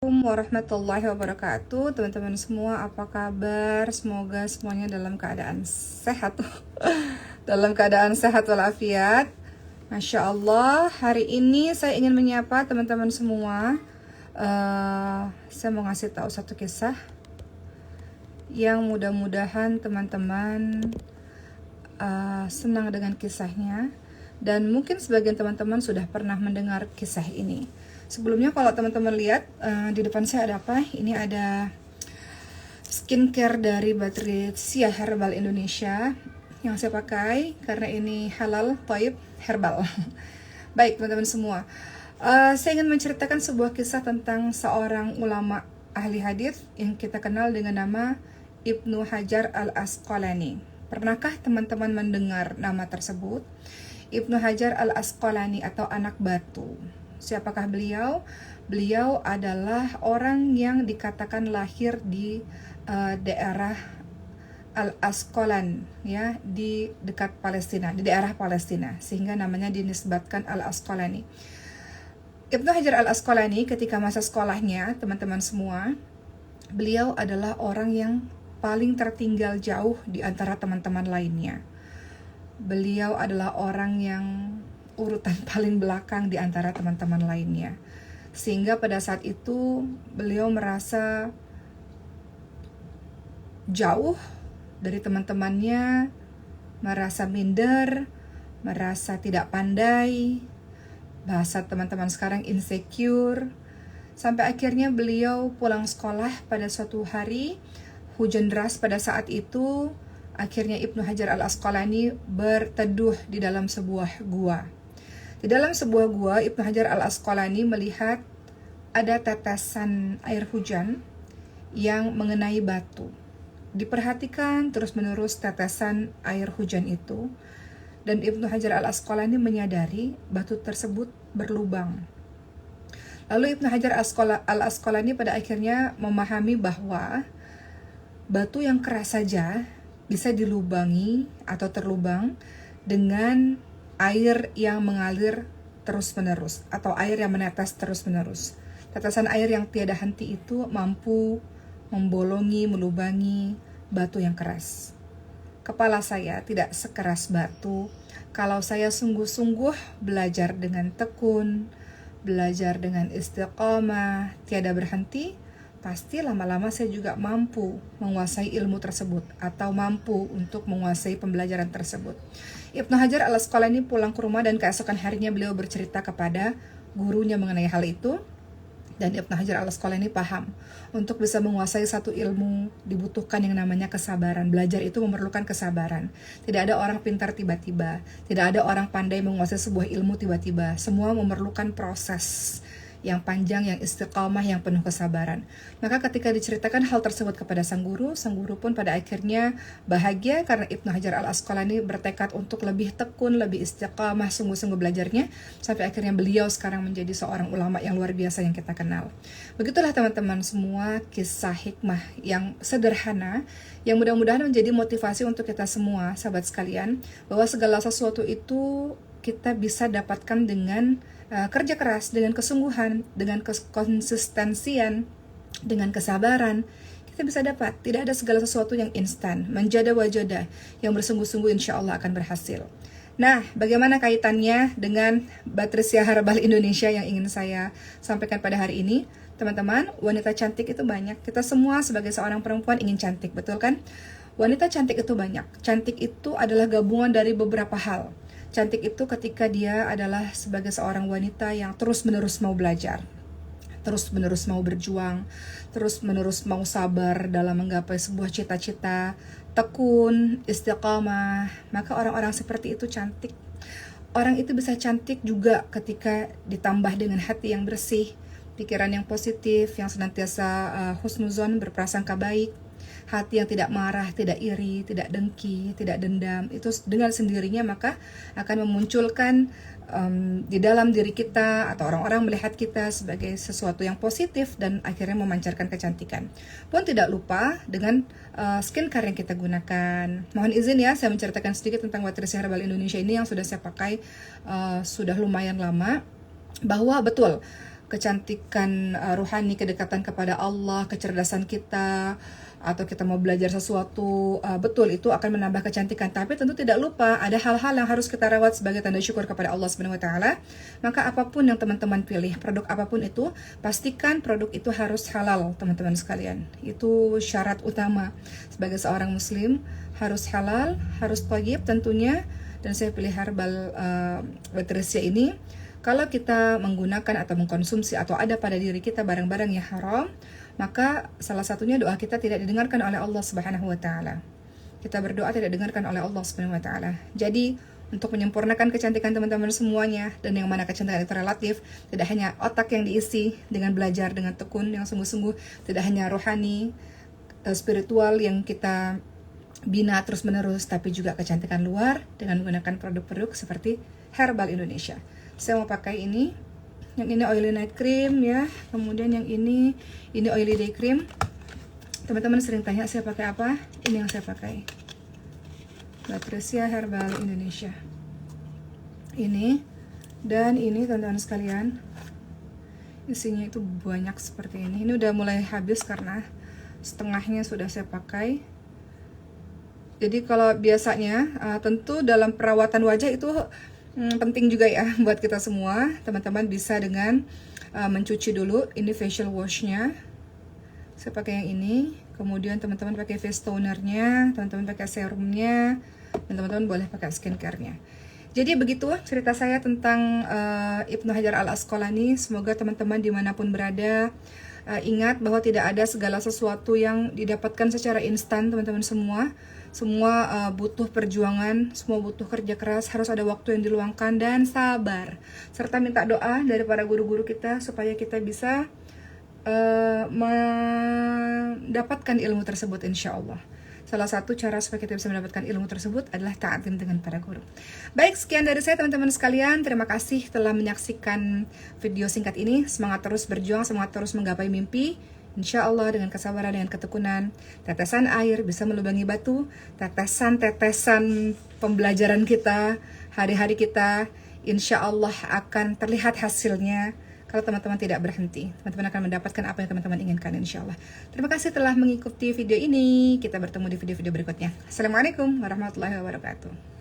Assalamualaikum warahmatullahi wabarakatuh. Teman-teman semua, apa kabar? Semoga semuanya dalam keadaan sehat. Dalam keadaan sehat walafiat. Masya Allah, hari ini saya ingin menyapa teman-teman semua. Saya mau ngasih tahu satu kisah yang mudah-mudahan teman-teman senang dengan kisahnya. Dan mungkin sebagian teman-teman sudah pernah mendengar kisah ini. Sebelumnya kalau teman-teman lihat di depan saya ada apa? Ini ada skincare dari Batrecia Herbal Indonesia yang saya pakai karena ini halal, thayyib, herbal. Baik teman-teman semua, saya ingin menceritakan sebuah kisah tentang seorang ulama ahli hadis yang kita kenal dengan nama Ibnu Hajar Al-Asqalani. Pernahkah teman-teman mendengar nama tersebut? Ibnu Hajar Al-Asqalani atau anak batu. Siapakah beliau? Beliau adalah orang yang dikatakan lahir di daerah Al-Asqalan, ya, di dekat Palestina, di daerah Palestina, sehingga namanya dinisbatkan Al-Asqalani. Ibnu Hajar Al-Asqalani ketika masa sekolahnya, teman-teman semua, beliau adalah orang yang paling tertinggal jauh di antara teman-teman lainnya. Beliau adalah orang yang urutan paling belakang di antara teman-teman lainnya. Sehingga pada saat itu beliau merasa jauh dari teman-temannya, merasa minder, merasa tidak pandai, bahasa teman-teman sekarang insecure. Sampai akhirnya beliau pulang sekolah pada suatu hari, hujan deras pada saat itu. Akhirnya Ibnu Hajar Al-Asqalani berteduh di dalam sebuah gua. Di dalam sebuah gua, Ibnu Hajar Al-Asqalani melihat ada tetesan air hujan yang mengenai batu. Diperhatikan terus-menerus tetesan air hujan itu, dan Ibnu Hajar Al-Asqalani menyadari batu tersebut berlubang. Lalu Ibnu Hajar Al-Asqalani pada akhirnya memahami bahwa batu yang keras saja bisa dilubangi atau terlubang dengan air yang mengalir terus-menerus atau air yang menetes terus-menerus. Tetesan air yang tiada henti itu mampu membolongi, melubangi batu yang keras. Kepala saya tidak sekeras batu. Kalau saya sungguh-sungguh belajar dengan tekun, belajar dengan istiqamah, tiada berhenti, pasti lama-lama saya juga mampu menguasai ilmu tersebut atau mampu untuk menguasai pembelajaran tersebut. Ibnu Hajar Al-Asqalani pulang ke rumah dan keesokan harinya beliau bercerita kepada gurunya mengenai hal itu. Dan Ibnu Hajar Al-Asqalani paham, untuk bisa menguasai satu ilmu dibutuhkan yang namanya kesabaran. Belajar itu memerlukan kesabaran. Tidak ada orang pintar tiba-tiba, tidak ada orang pandai menguasai sebuah ilmu tiba-tiba. Semua memerlukan proses yang panjang, yang istiqamah, yang penuh kesabaran. Maka ketika diceritakan hal tersebut kepada sang guru pun pada akhirnya bahagia karena Ibnu Hajar Al-Asqalani bertekad untuk lebih tekun, lebih istiqamah, sungguh-sungguh belajarnya, sampai akhirnya beliau sekarang menjadi seorang ulama yang luar biasa yang kita kenal. Begitulah teman-teman semua, kisah hikmah yang sederhana, yang mudah-mudahan menjadi motivasi untuk kita semua, sahabat sekalian, bahwa segala sesuatu itu kita bisa dapatkan dengan kerja keras, dengan kesungguhan, dengan konsistensian, dengan kesabaran. Kita bisa dapat. Tidak ada segala sesuatu yang instan. Manjada wajada, yang bersungguh-sungguh insya Allah akan berhasil. Nah, bagaimana kaitannya dengan Batrecia Herbal Indonesia yang ingin saya sampaikan pada hari ini? Teman-teman, wanita cantik itu banyak. Kita semua sebagai seorang perempuan ingin cantik, betul kan? Wanita cantik itu banyak. Cantik itu adalah gabungan dari beberapa hal. Cantik itu ketika dia adalah sebagai seorang wanita yang terus-menerus mau belajar, terus-menerus mau berjuang, terus-menerus mau sabar dalam menggapai sebuah cita-cita, tekun, istiqamah. Maka orang-orang seperti itu cantik. Orang itu bisa cantik juga ketika ditambah dengan hati yang bersih, pikiran yang positif, yang senantiasa husnuzon, berprasangka baik, hati yang tidak marah, tidak iri, tidak dengki, tidak dendam. Itu dengan sendirinya maka akan memunculkan di dalam diri kita atau orang-orang melihat kita sebagai sesuatu yang positif dan akhirnya memancarkan kecantikan. Pun tidak lupa dengan skincare yang kita gunakan. Mohon izin ya, saya menceritakan sedikit tentang Batrecia Herbal Indonesia ini yang sudah saya pakai sudah lumayan lama, bahwa betul kecantikan ruhani, kedekatan kepada Allah, kecerdasan kita, atau kita mau belajar sesuatu, betul itu akan menambah kecantikan. Tapi tentu tidak lupa ada hal-hal yang harus kita rawat sebagai tanda syukur kepada Allah Subhanahu wa taala. Maka apapun yang teman-teman pilih, produk apapun itu, pastikan produk itu harus halal, teman-teman sekalian. Itu syarat utama sebagai seorang muslim, harus halal, harus thayyib tentunya. Dan saya pilih herbal Batresia ini. Kalau kita menggunakan atau mengkonsumsi atau ada pada diri kita barang-barang yang haram, maka salah satunya doa kita tidak didengarkan oleh Allah Subhanahu wa taala. Kita berdoa tidak didengarkan oleh Allah Subhanahu wa taala. Jadi, untuk menyempurnakan kecantikan teman-teman semuanya, dan yang mana kecantikan itu relatif, tidak hanya otak yang diisi dengan belajar dengan tekun yang sungguh-sungguh, tidak hanya rohani, spiritual yang kita bina terus-menerus, tapi juga kecantikan luar dengan menggunakan produk-produk seperti Herbal Indonesia. Saya mau pakai ini. Yang ini oily night cream ya. Kemudian yang ini oily day cream. Teman-teman sering tanya saya pakai apa? Ini yang saya pakai. Batresia Herbal Indonesia. Ini dan ini teman-teman sekalian. Isinya itu banyak seperti ini. Ini udah mulai habis karena setengahnya sudah saya pakai. Jadi kalau biasanya tentu dalam perawatan wajah itu penting juga ya buat kita semua. Teman-teman bisa dengan mencuci dulu. Ini facial washnya, saya pakai yang ini. Kemudian teman-teman pakai face tonernya, teman-teman pakai serumnya, dan teman-teman boleh pakai skincare-nya. Jadi begitu cerita saya tentang Ibnu Hajar Al Asqalani. Semoga teman-teman dimanapun berada ingat bahwa tidak ada segala sesuatu yang didapatkan secara instan, teman-teman semua. Semua butuh perjuangan, semua butuh kerja keras, harus ada waktu yang diluangkan dan sabar. Serta minta doa dari para guru-guru kita supaya kita bisa mendapatkan ilmu tersebut insya Allah. Salah satu cara supaya kita bisa mendapatkan ilmu tersebut adalah ta'atim dengan para guru. Baik, sekian dari saya teman-teman sekalian. Terima kasih telah menyaksikan video singkat ini. Semangat terus berjuang, semangat terus menggapai mimpi. Insya Allah dengan kesabaran, dengan ketekunan, tetesan air bisa melubangi batu, tetesan-tetesan pembelajaran kita, hari-hari kita, insya Allah akan terlihat hasilnya. Kalau teman-teman tidak berhenti, teman-teman akan mendapatkan apa yang teman-teman inginkan insya Allah. Terima kasih telah mengikuti video ini. Kita bertemu di video-video berikutnya. Assalamualaikum warahmatullahi wabarakatuh.